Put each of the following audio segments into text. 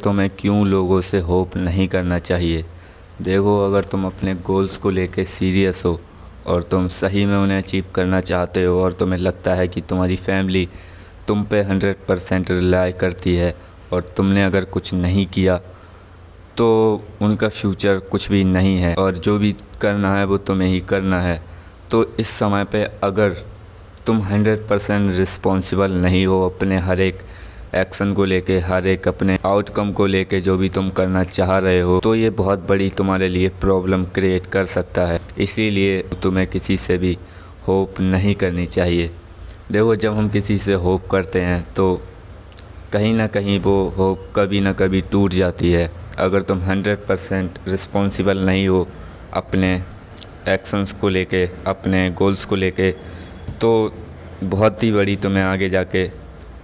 तुम्हें क्यों लोगों से होप नहीं करना चाहिए। देखो, अगर तुम अपने गोल्स को लेके सीरियस हो और तुम सही में उन्हें अचीव करना चाहते हो और तुम्हें लगता है कि तुम्हारी फैमिली तुम पे 100% रिलाई करती है और तुमने अगर कुछ नहीं किया तो उनका फ्यूचर कुछ भी नहीं है और जो भी करना है वो तुम्हें ही करना है, तो इस समय पे अगर तुम 100% रिस्पॉन्सिबल नहीं हो अपने हर एक एक्शन को लेके, हर एक अपने आउटकम को लेके जो भी तुम करना चाह रहे हो, तो ये बहुत बड़ी तुम्हारे लिए प्रॉब्लम क्रिएट कर सकता है। इसीलिए तुम्हें किसी से भी होप नहीं करनी चाहिए। देखो, जब हम किसी से होप करते हैं तो कहीं ना कहीं वो होप कभी ना कभी टूट जाती है। अगर तुम 100% रिस्पॉन्सिबल नहीं हो अपने एक्शंस को लेके, अपने गोल्स को लेके, तो बहुत ही बड़ी तुम्हें आगे जाके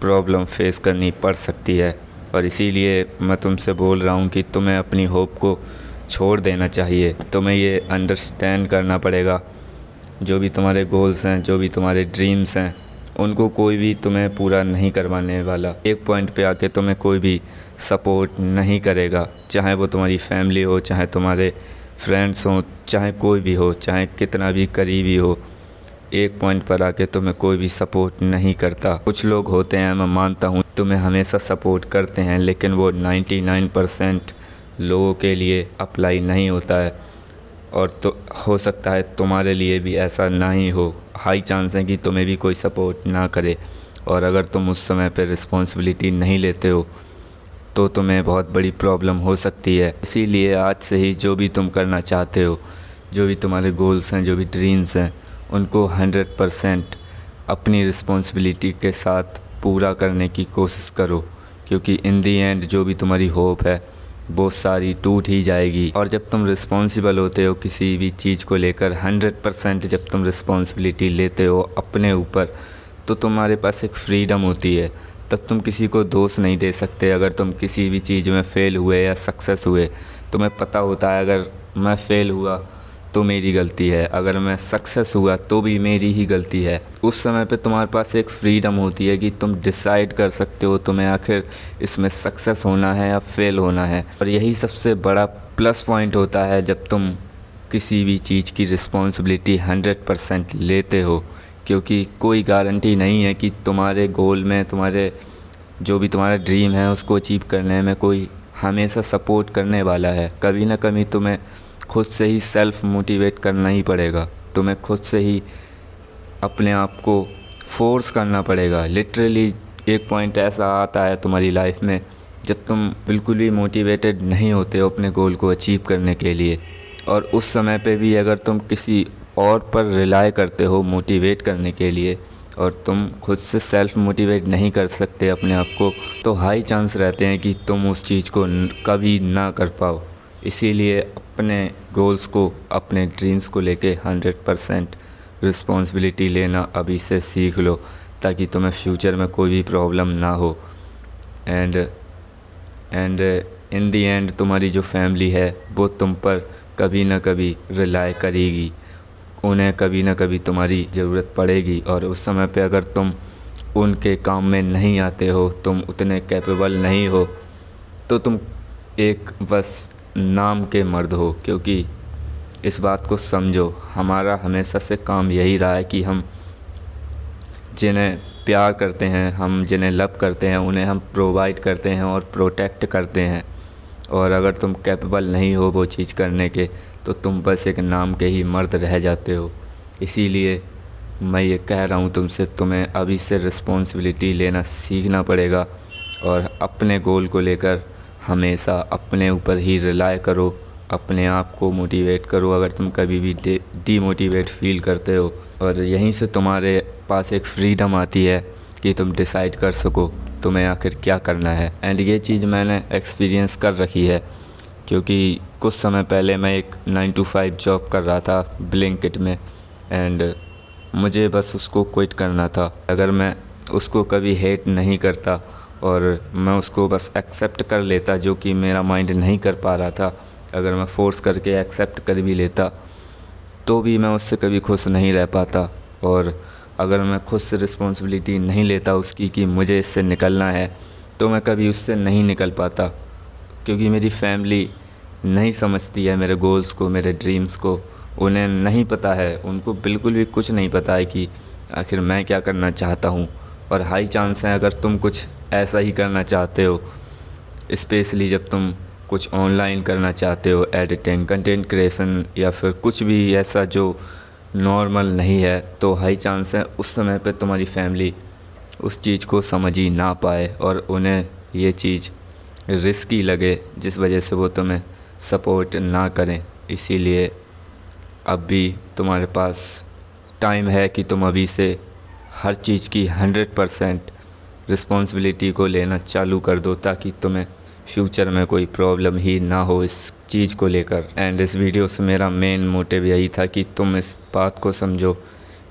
प्रॉब्लम फेस करनी पड़ सकती है। और इसीलिए मैं तुमसे बोल रहा हूँ कि तुम्हें अपनी होप को छोड़ देना चाहिए। तुम्हें ये अंडरस्टैंड करना पड़ेगा, जो भी तुम्हारे गोल्स हैं, जो भी तुम्हारे ड्रीम्स हैं, उनको कोई भी तुम्हें पूरा नहीं करवाने वाला। एक पॉइंट पे आके तुम्हें कोई भी सपोर्ट नहीं करेगा, चाहे वो तुम्हारी फैमिली हो, चाहे तुम्हारे फ्रेंड्स हों, चाहे कोई भी हो, चाहे कितना भी करीबी हो। एक पॉइंट पर आके तुम्हें कोई भी सपोर्ट नहीं करता। कुछ लोग होते हैं, मैं मानता हूँ, तुम्हें हमेशा सपोर्ट करते हैं, लेकिन वो 99% लोगों के लिए अप्लाई नहीं होता है। और तो हो सकता है तुम्हारे लिए भी ऐसा ना ही हो। हाई चांस है कि तुम्हें भी कोई सपोर्ट ना करे। और अगर तुम उस समय पे रिस्पॉन्सिबिलिटी नहीं लेते हो तो तुम्हें बहुत बड़ी प्रॉब्लम हो सकती है। इसीलिए आज से ही जो भी तुम करना चाहते हो, जो भी तुम्हारे गोल्स हैं, जो भी ड्रीम्स हैं, उनको 100% अपनी रिस्पॉन्सिबिलिटी के साथ पूरा करने की कोशिश करो, क्योंकि इन दी एंड जो भी तुम्हारी होप है वो सारी टूट ही जाएगी। और जब तुम रिस्पॉन्सिबल होते हो किसी भी चीज़ को लेकर, 100% जब तुम रिस्पॉन्सिबिलिटी लेते हो अपने ऊपर, तो तुम्हारे पास एक फ्रीडम होती है। तब तुम किसी को दोष नहीं दे सकते। अगर तुम किसी भी चीज़ में फ़ेल हुए या सक्सेस हुए, तुम्हें पता होता है अगर मैं फ़ेल हुआ तो मेरी गलती है, अगर मैं सक्सेस हुआ तो भी मेरी ही गलती है। उस समय पे तुम्हारे पास एक फ्रीडम होती है कि तुम डिसाइड कर सकते हो तुम्हें आखिर इसमें सक्सेस होना है या फेल होना है। और यही सबसे बड़ा प्लस पॉइंट होता है जब तुम किसी भी चीज़ की रिस्पॉन्सिबिलिटी 100% लेते हो, क्योंकि कोई गारंटी नहीं है कि तुम्हारे गोल में, तुम्हारे जो भी तुम्हारा ड्रीम है उसको अचीव करने में कोई हमेशा सपोर्ट करने वाला है। कभी ना कभी तुम्हें खुद से ही सेल्फ मोटिवेट करना ही पड़ेगा। तुम्हें खुद से ही अपने आप को फोर्स करना पड़ेगा। लिटरली एक पॉइंट ऐसा आता है तुम्हारी लाइफ में जब तुम बिल्कुल भी मोटिवेटेड नहीं होते हो अपने गोल को अचीव करने के लिए, और उस समय पे भी अगर तुम किसी और पर रिलाई करते हो मोटिवेट करने के लिए और तुम खुद से सेल्फ मोटिवेट नहीं कर सकते अपने आप को, तो हाई चांस रहते हैं कि तुम उस चीज़ को कभी ना कर पाओ। इसीलिए अपने गोल्स को, अपने ड्रीम्स को लेके 100% रिस्पॉन्सिबिलिटी लेना अभी से सीख लो, ताकि तुम्हें फ्यूचर में कोई भी प्रॉब्लम ना हो। एंड इन दी एंड तुम्हारी जो फैमिली है वो तुम पर कभी ना कभी रिलाई करेगी। उन्हें कभी ना कभी तुम्हारी ज़रूरत पड़ेगी, और उस समय पे अगर तुम उनके काम में नहीं आते हो, तुम उतने कैपेबल नहीं हो, तो तुम एक बस नाम के मर्द हो। क्योंकि इस बात को समझो, हमारा हमेशा से काम यही रहा है कि हम जिन्हें प्यार करते हैं, हम जिन्हें लव करते हैं, उन्हें हम प्रोवाइड करते हैं और प्रोटेक्ट करते हैं। और अगर तुम कैपेबल नहीं हो वो चीज़ करने के, तो तुम बस एक नाम के ही मर्द रह जाते हो। इसीलिए मैं ये कह रहा हूँ तुमसे, तुम्हें अभी से रिस्पॉन्सिबिलिटी लेना सीखना पड़ेगा और अपने गोल को लेकर हमेशा अपने ऊपर ही रिलाई करो, अपने आप को मोटिवेट करो अगर तुम कभी भी डीमोटिवेट फील करते हो। और यहीं से तुम्हारे पास एक फ्रीडम आती है कि तुम डिसाइड कर सको तुम्हें आखिर क्या करना है। एंड ये चीज़ मैंने एक्सपीरियंस कर रखी है, क्योंकि कुछ समय पहले मैं एक 9 to 5 जॉब कर रहा था ब्लिंकिट में, एंड मुझे बस उसको क्विट करना था। अगर मैं उसको कभी हेट नहीं करता और मैं उसको बस एक्सेप्ट कर लेता, जो कि मेरा माइंड नहीं कर पा रहा था, अगर मैं फ़ोर्स करके एक्सेप्ट कर भी लेता तो भी मैं उससे कभी खुश नहीं रह पाता। और अगर मैं खुद से रिस्पॉन्सिबिलिटी नहीं लेता उसकी कि मुझे इससे निकलना है, तो मैं कभी उससे नहीं निकल पाता। क्योंकि मेरी फैमिली नहीं समझती है मेरे गोल्स को, मेरे ड्रीम्स को। उन्हें नहीं पता है, उनको बिल्कुल भी कुछ नहीं पता है कि आखिर मैं क्या करना चाहता हूँ। और हाई चांस है अगर तुम कुछ ऐसा ही करना चाहते हो, स्पेशली जब तुम कुछ ऑनलाइन करना चाहते हो, एडिटिंग, कंटेंट क्रिएशन या फिर कुछ भी ऐसा जो नॉर्मल नहीं है, तो हाई चांस है उस समय पे तुम्हारी फैमिली उस चीज़ को समझ ही ना पाए और उन्हें ये चीज़ रिस्की लगे, जिस वजह से वो तुम्हें सपोर्ट ना करें। इसीलिए अब भी तुम्हारे पास टाइम है कि तुम अभी से हर चीज़ की 100% रिस्पॉन्सिबिलिटी को लेना चालू कर दो, ताकि तुम्हें फ्यूचर में कोई प्रॉब्लम ही ना हो इस चीज़ को लेकर। एंड इस वीडियो से मेरा मेन मोटिव यही था कि तुम इस बात को समझो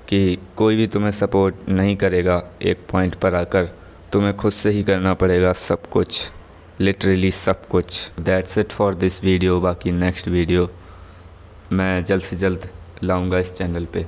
कि कोई भी तुम्हें सपोर्ट नहीं करेगा। एक पॉइंट पर आकर तुम्हें खुद से ही करना पड़ेगा सब कुछ, लिटरली सब कुछ। That's it for this video. बाकी नेक्स्ट वीडियो मैं जल्द से जल्द लाऊंगा इस चैनल पे।